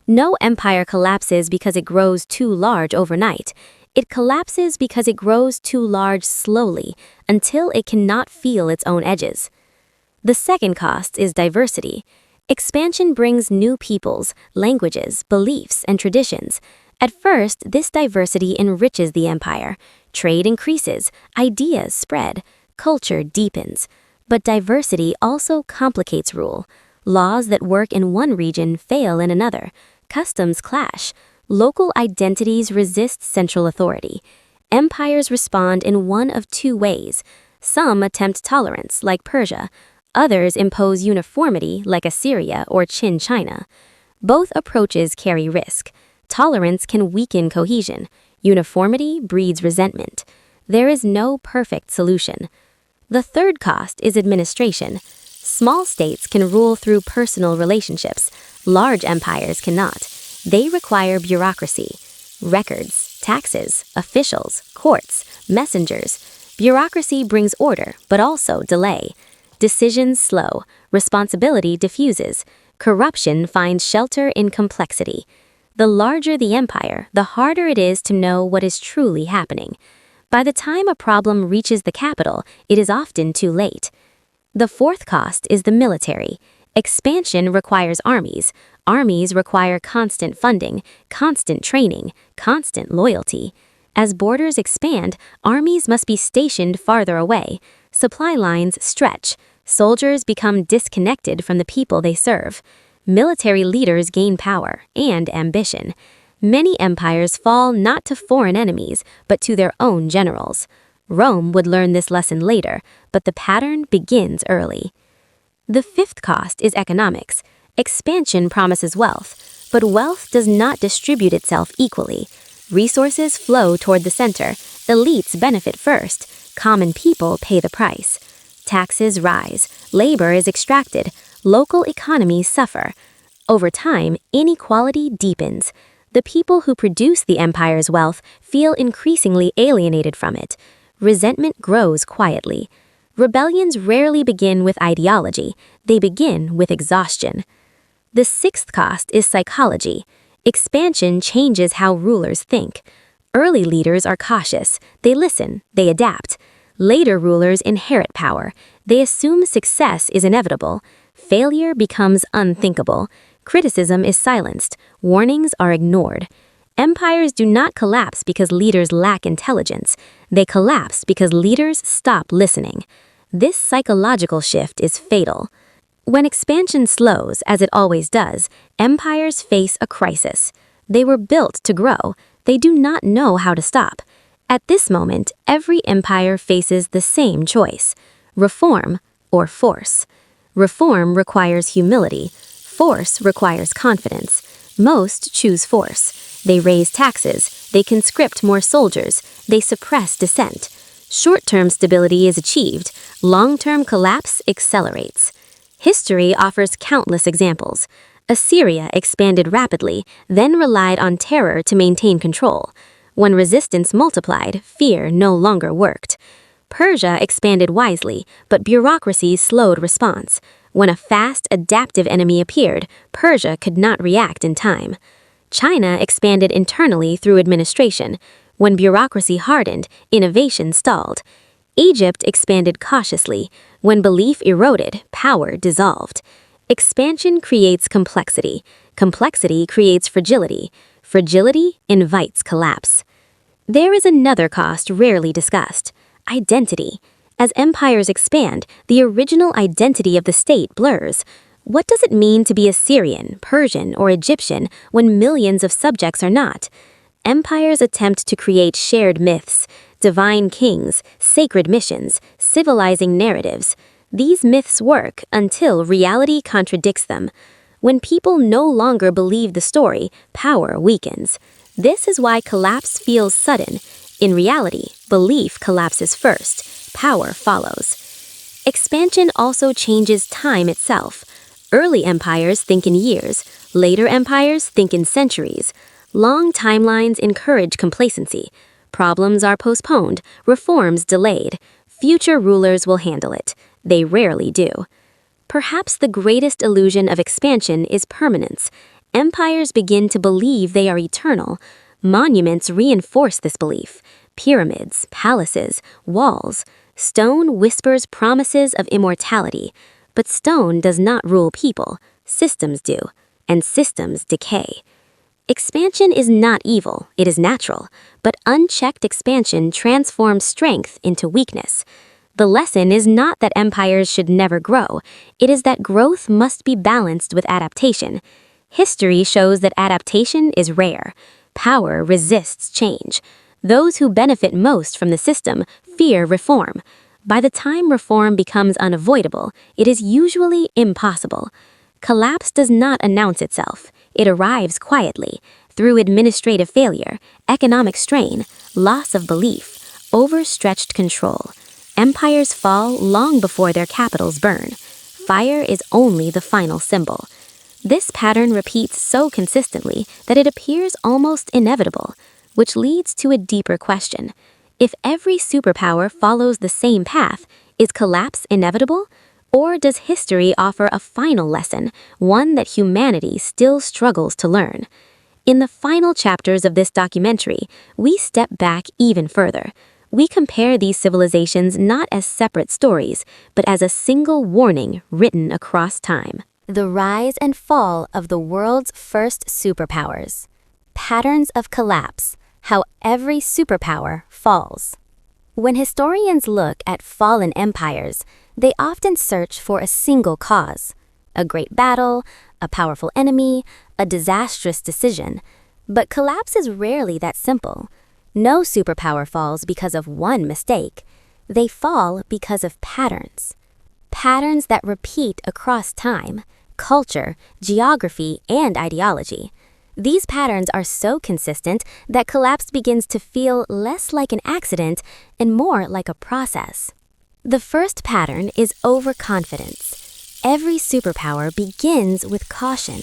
No empire collapses because it grows too large overnight. It collapses because it grows too large slowly, until it cannot feel its own edges. The second cost is diversity. Expansion brings new peoples, languages, beliefs, and traditions. At first, this diversity enriches the empire. Trade increases, ideas spread, culture deepens. But diversity also complicates rule. Laws that work in one region fail in another. Customs clash. Local identities resist central authority. Empires respond in one of two ways. Some attempt tolerance, like Persia. Others impose uniformity, like Assyria or Qin China. Both approaches carry risk. Tolerance can weaken cohesion. Uniformity breeds resentment. There is no perfect solution. The third cost is administration. Small states can rule through personal relationships. Large empires cannot. They require bureaucracy, records, taxes, officials, courts, messengers. Bureaucracy brings order, but also delay. Decisions slow, responsibility diffuses. Corruption finds shelter in complexity. The larger the empire, the harder it is to know what is truly happening. By the time a problem reaches the capital, it is often too late. The fourth cost is the military. Expansion requires armies. Armies require constant funding, constant training, constant loyalty. As borders expand, armies must be stationed farther away. Supply lines stretch. Soldiers become disconnected from the people they serve. Military leaders gain power and ambition. Many empires fall not to foreign enemies, but to their own generals. Rome would learn this lesson later, but the pattern begins early. The fifth cost is economics. Expansion promises wealth, but wealth does not distribute itself equally. Resources flow toward the center. Elites benefit first. Common people pay the price. Taxes rise. Labor is extracted. Local economies suffer. Over time, inequality deepens. The people who produce the empire's wealth feel increasingly alienated from it. Resentment grows quietly. Rebellions rarely begin with ideology. They begin with exhaustion. The sixth cost is psychology. Expansion changes how rulers think. Early leaders are cautious. They listen. They adapt. Later rulers inherit power. They assume success is inevitable. Failure becomes unthinkable. Criticism is silenced. Warnings are ignored. Empires do not collapse because leaders lack intelligence. They collapse because leaders stop listening. This psychological shift is fatal. When expansion slows, as it always does, empires face a crisis. They were built to grow. They do not know how to stop. At this moment, every empire faces the same choice: reform or force. Reform requires humility. Force requires confidence. Most choose force. They raise taxes. They conscript more soldiers. They suppress dissent. Short-term stability is achieved. Long-term collapse accelerates. History offers countless examples. Assyria expanded rapidly, then relied on terror to maintain control. When resistance multiplied, fear no longer worked. Persia expanded wisely, but bureaucracy slowed response. When a fast, adaptive enemy appeared, Persia could not react in time. China expanded internally through administration. When bureaucracy hardened, innovation stalled. Egypt expanded cautiously. When belief eroded, power dissolved. Expansion creates complexity. Complexity creates fragility. Fragility invites collapse. There is another cost rarely discussed: identity. As empires expand, the original identity of the state blurs. What does it mean to be Assyrian, Persian, or Egyptian when millions of subjects are not? Empires attempt to create shared myths, divine kings, sacred missions, civilizing narratives. These myths work until reality contradicts them. When people no longer believe the story, power weakens. This is why collapse feels sudden. In reality, belief collapses first. Power follows. Expansion also changes time itself. Early empires think in years. Later empires think in centuries. Long timelines encourage complacency. Problems are postponed, reforms delayed. Future rulers will handle it. They rarely do. Perhaps the greatest illusion of expansion is permanence. Empires begin to believe they are eternal. Monuments reinforce this belief. Pyramids, palaces, walls. Stone whispers promises of immortality. But stone does not rule people. Systems do. And systems decay. Expansion is not evil, it is natural. But unchecked expansion transforms strength into weakness. The lesson is not that empires should never grow. It is that growth must be balanced with adaptation. History shows that adaptation is rare. Power resists change. Those who benefit most from the system fear reform. By the time reform becomes unavoidable, it is usually impossible. Collapse does not announce itself. It arrives quietly, through administrative failure, economic strain, loss of belief, overstretched control. Empires fall long before their capitals burn. Fire is only the final symbol. This pattern repeats so consistently that it appears almost inevitable, which leads to a deeper question. If every superpower follows the same path, is collapse inevitable? Or does history offer a final lesson, one that humanity still struggles to learn? In the final chapters of this documentary, we step back even further. We compare these civilizations not as separate stories, but as a single warning written across time. The rise and fall of the world's first superpowers. Patterns of collapse. How every superpower falls. When historians look at fallen empires, they often search for a single cause: a great battle, a powerful enemy, a disastrous decision. But collapse is rarely that simple. No superpower falls because of one mistake. They fall because of patterns. Patterns that repeat across time, culture, geography, and ideology. These patterns are so consistent that collapse begins to feel less like an accident and more like a process. The first pattern is overconfidence. Every superpower begins with caution.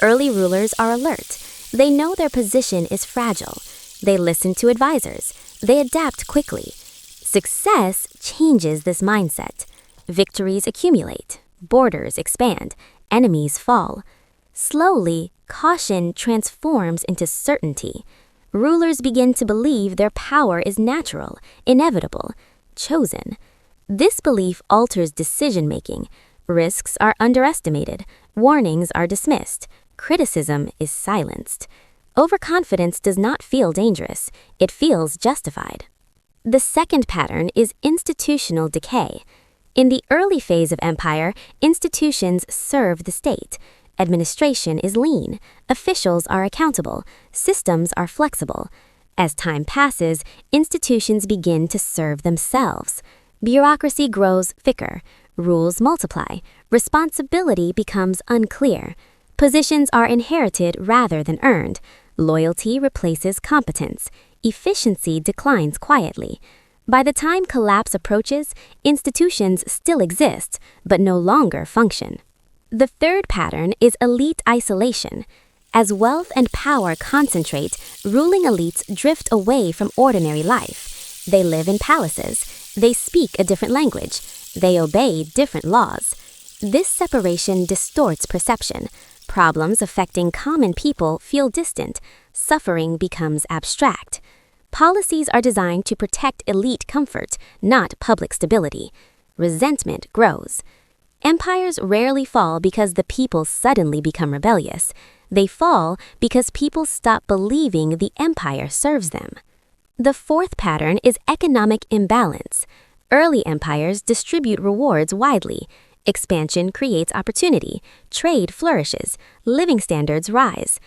Early rulers are alert. They know their position is fragile. They listen to advisors. They adapt quickly. Success changes this mindset. Victories accumulate. Borders expand. Enemies fall. Slowly, caution transforms into certainty. Rulers begin to believe their power is natural, inevitable. chosen. This belief alters decision-making. Risks are underestimated, warnings are dismissed, criticism is silenced. Overconfidence does not feel dangerous, it feels justified. The second pattern is institutional decay. In the early phase of empire, institutions serve the state. Administration is lean, officials are accountable, systems are flexible. As time passes, institutions begin to serve themselves. Bureaucracy grows thicker, rules multiply, responsibility becomes unclear. Positions are inherited rather than earned. Loyalty replaces competence. Efficiency declines quietly. By the time collapse approaches, institutions still exist, but no longer function. The third pattern is elite isolation. As wealth and power concentrate, ruling elites drift away from ordinary life. They live in palaces. They speak a different language. They obey different laws. This separation distorts perception. Problems affecting common people feel distant. Suffering becomes abstract. Policies are designed to protect elite comfort, not public stability. Resentment grows. Empires rarely fall because the people suddenly become rebellious. They fall because people stop believing the empire serves them. The fourth pattern is economic imbalance. Early empires distribute rewards widely. Expansion creates opportunity. Trade flourishes. Living standards rise.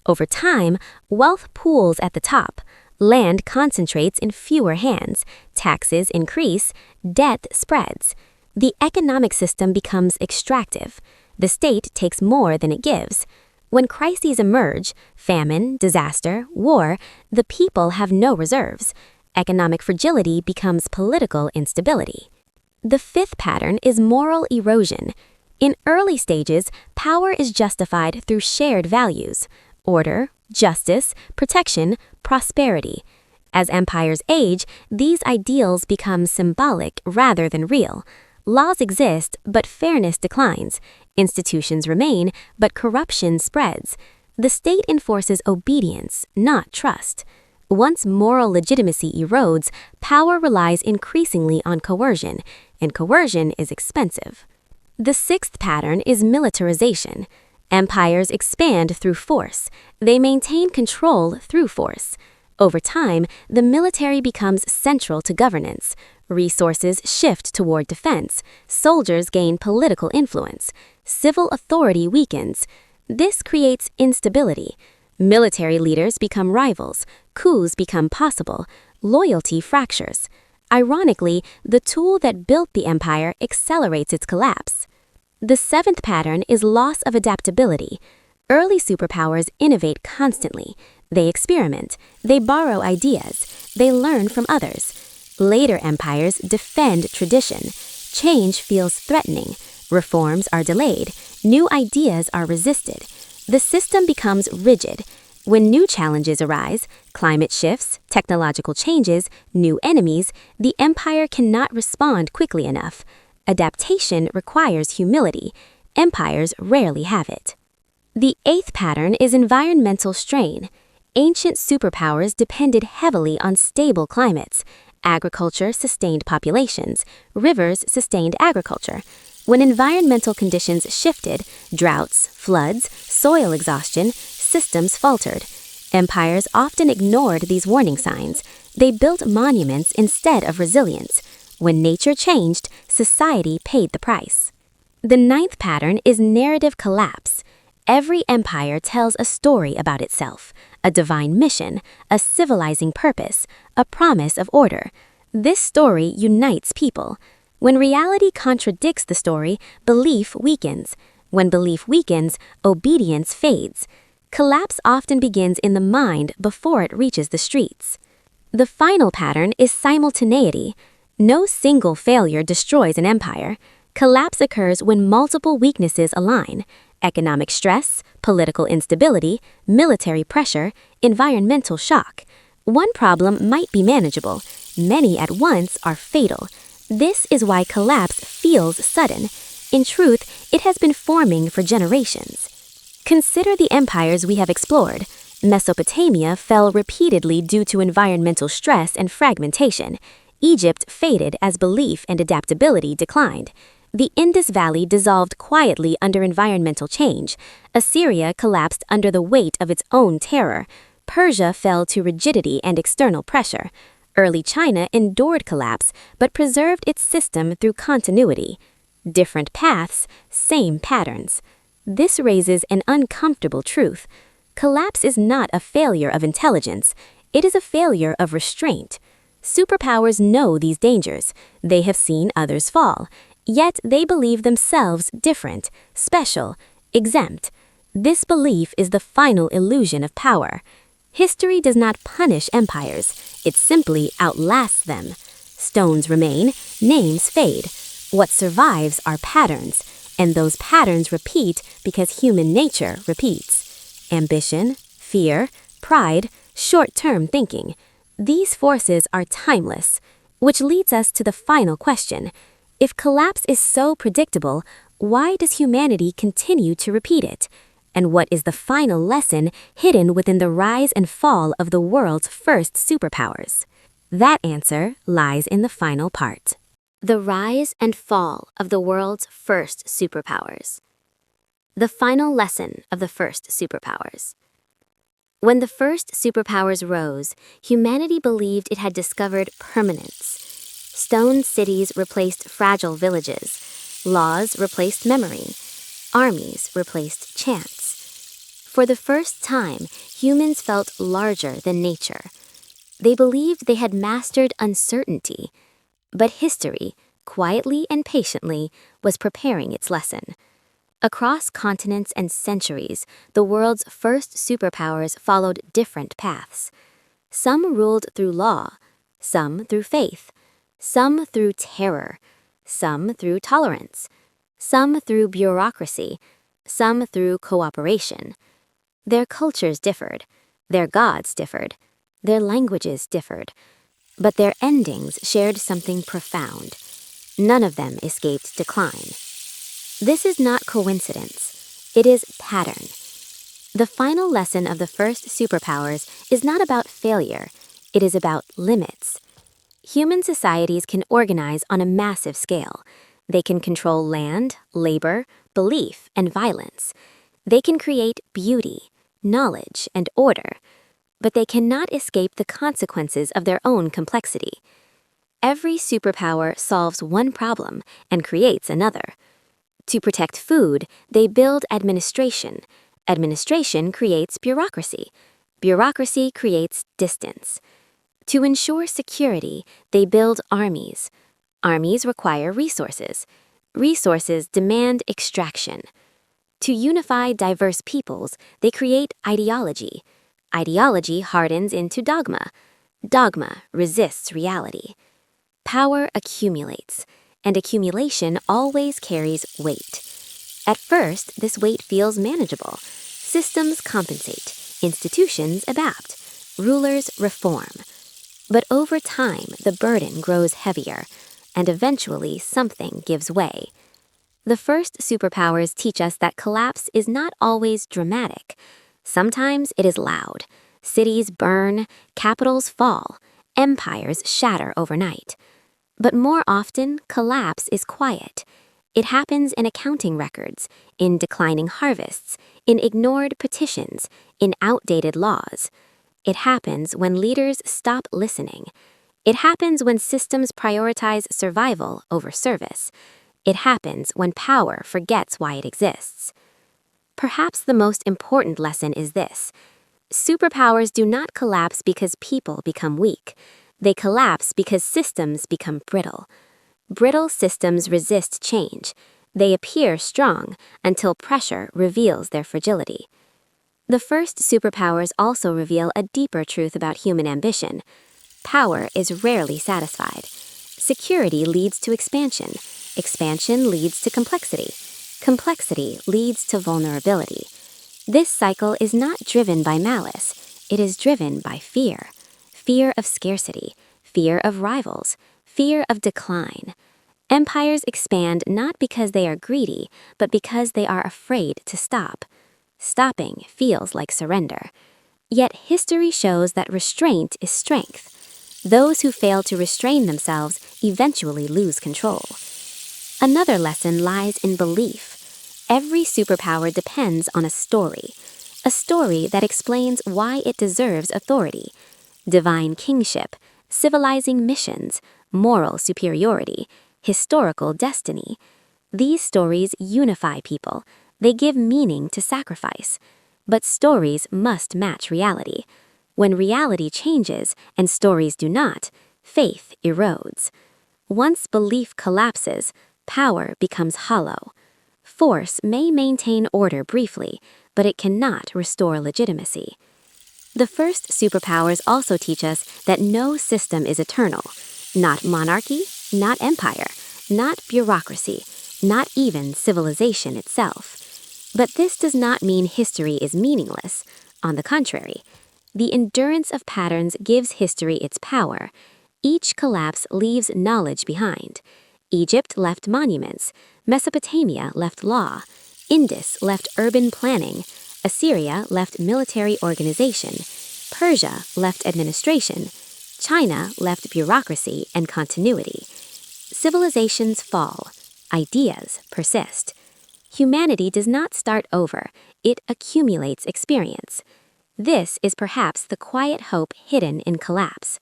Over time, wealth pools at the top. Land concentrates in fewer hands. Taxes increase. Debt spreads. The economic system becomes extractive. The state takes more than it gives. When crises emerge, famine, disaster, war, the people have no reserves. Economic fragility becomes political instability. The fifth pattern is moral erosion. In early stages, power is justified through shared values: order, justice, protection, prosperity. As empires age, these ideals become symbolic rather than real. Laws exist, but fairness declines. Institutions remain, but corruption spreads. The state enforces obedience, not trust. Once moral legitimacy erodes, power relies increasingly on coercion, and coercion is expensive. The sixth pattern is militarization. Empires expand through force. They maintain control through force. Over time, the military becomes central to governance. Resources shift toward defense. Soldiers gain political influence. Civil authority weakens. This creates instability. Military leaders become rivals. Coups become possible. Loyalty fractures. Ironically, the tool that built the empire accelerates its collapse. The seventh pattern is loss of adaptability. Early superpowers innovate constantly. They experiment. They borrow ideas. They learn from others. Later empires defend tradition. Change feels threatening. Reforms are delayed. New ideas are resisted. The system becomes rigid. When new challenges arise, climate shifts, technological changes, new enemies, the empire cannot respond quickly enough. Adaptation requires humility. Empires rarely have it. The eighth pattern is environmental strain. Ancient superpowers depended heavily on stable climates. Agriculture sustained populations. Rivers sustained agriculture. When environmental conditions shifted, droughts, floods, soil exhaustion, systems faltered. Empires often ignored these warning signs. They built monuments instead of resilience. When nature changed, society paid the price. The ninth pattern is narrative collapse. Every empire tells a story about itself, a divine mission, a civilizing purpose, a promise of order. This story unites people. When reality contradicts the story, belief weakens. When belief weakens, obedience fades. Collapse often begins in the mind before it reaches the streets. The final pattern is simultaneity. No single failure destroys an empire. Collapse occurs when multiple weaknesses align: economic stress, political instability, military pressure, environmental shock. One problem might be manageable. Many at once are fatal. This is why collapse feels sudden. In truth, it has been forming for generations. Consider the empires we have explored. Mesopotamia fell repeatedly due to environmental stress and fragmentation. Egypt faded as belief and adaptability declined. The Indus Valley dissolved quietly under environmental change. Assyria collapsed under the weight of its own terror. Persia fell to rigidity and external pressure. Early China endured collapse, but preserved its system through continuity. Different paths, same patterns. This raises an uncomfortable truth. Collapse is not a failure of intelligence. It is a failure of restraint. Superpowers know these dangers. They have seen others fall. Yet they believe themselves different, special, exempt. This belief is the final illusion of power. History does not punish empires. It simply outlasts them. Stones remain, names fade. What survives are patterns, and those patterns repeat because human nature repeats. Ambition, fear, pride, short-term thinking. These forces are timeless, which leads us to the final question. If collapse is so predictable, why does humanity continue to repeat it? And what is the final lesson hidden within the rise and fall of the world's first superpowers? That answer lies in the final part. The rise and fall of the world's first superpowers. The final lesson of the first superpowers. When the first superpowers rose, humanity believed it had discovered permanence. Stone cities replaced fragile villages. Laws replaced memory. Armies replaced chance. For the first time, humans felt larger than nature. They believed they had mastered uncertainty. But history, quietly and patiently, was preparing its lesson. Across continents and centuries, the world's first superpowers followed different paths. Some ruled through law, some through faith, some through terror, some through tolerance, some through bureaucracy, some through cooperation. Their cultures differed, their gods differed, their languages differed, but their endings shared something profound. None of them escaped decline. This is not coincidence. It is pattern. The final lesson of the first superpowers is not about failure. It is about limits. Human societies can organize on a massive scale. They can control land, labor, belief, and violence. They can create beauty, knowledge, and order. But they cannot escape the consequences of their own complexity. Every superpower solves one problem and creates another. To protect food, they build administration. Administration creates bureaucracy. Bureaucracy creates distance. To ensure security, they build armies. Armies require resources. Resources demand extraction. To unify diverse peoples, they create ideology. Ideology hardens into dogma. Dogma resists reality. Power accumulates, and accumulation always carries weight. At first, this weight feels manageable. Systems compensate, institutions adapt, rulers reform. But over time, the burden grows heavier, and eventually something gives way. The first superpowers teach us that collapse is not always dramatic. Sometimes it is loud. Cities burn, capitals fall, empires shatter overnight. But more often, collapse is quiet. It happens in accounting records, in declining harvests, in ignored petitions, in outdated laws. It happens when leaders stop listening. It happens when systems prioritize survival over service. It happens when power forgets why it exists. Perhaps the most important lesson is this. Superpowers do not collapse because people become weak. They collapse because systems become brittle. Brittle systems resist change. They appear strong until pressure reveals their fragility. The first superpowers also reveal a deeper truth about human ambition. Power is rarely satisfied. Security leads to expansion. Expansion leads to complexity. Complexity leads to vulnerability. This cycle is not driven by malice. It is driven by fear. Fear of scarcity, fear of rivals, fear of decline. Empires expand not because they are greedy, but because they are afraid to stop. Stopping feels like surrender. Yet history shows that restraint is strength. Those who fail to restrain themselves eventually lose control. Another lesson lies in belief. Every superpower depends on a story that explains why it deserves authority. Divine kingship, civilizing missions, moral superiority, historical destiny. These stories unify people. They give meaning to sacrifice. But stories must match reality. When reality changes and stories do not, faith erodes. Once belief collapses, power becomes hollow. Force may maintain order briefly, but it cannot restore legitimacy. The first superpowers also teach us that no system is eternal. Not monarchy, not empire, not bureaucracy, not even civilization itself. But this does not mean history is meaningless. On the contrary, the endurance of patterns gives history its power. Each collapse leaves knowledge behind. Egypt left monuments, Mesopotamia left law, Indus left urban planning, Assyria left military organization, Persia left administration, China left bureaucracy and continuity. Civilizations fall, ideas persist. Humanity does not start over, it accumulates experience. This is perhaps the quiet hope hidden in collapse.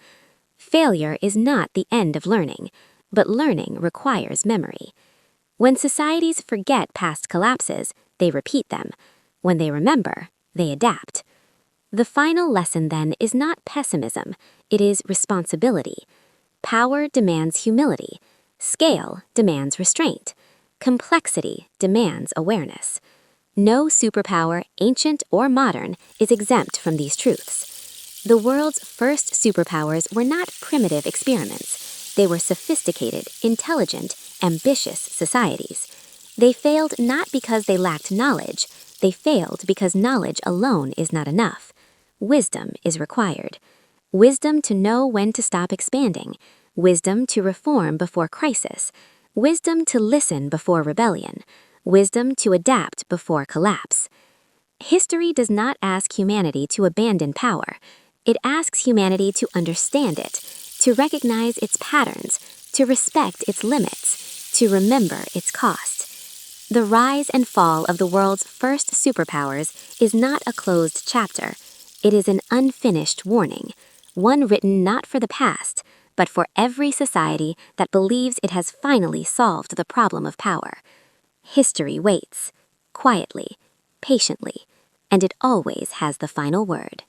Failure is not the end of learning, but learning requires memory. When societies forget past collapses, they repeat them. When they remember, they adapt. The final lesson, then, is not pessimism, it is responsibility. Power demands humility. Scale demands restraint. Complexity demands awareness. No superpower, ancient or modern, is exempt from these truths. The world's first superpowers were not primitive experiments. They were sophisticated, intelligent, ambitious societies. They failed not because they lacked knowledge. They failed because knowledge alone is not enough. Wisdom is required. Wisdom to know when to stop expanding. Wisdom to reform before crisis. Wisdom to listen before rebellion. Wisdom to adapt before collapse. History does not ask humanity to abandon power. It asks humanity to understand it, to recognize its patterns, to respect its limits, to remember its cost. The rise and fall of the world's first superpowers is not a closed chapter. It is an unfinished warning, one written not for the past, but for every society that believes it has finally solved the problem of power. History waits, quietly, patiently, and it always has the final word.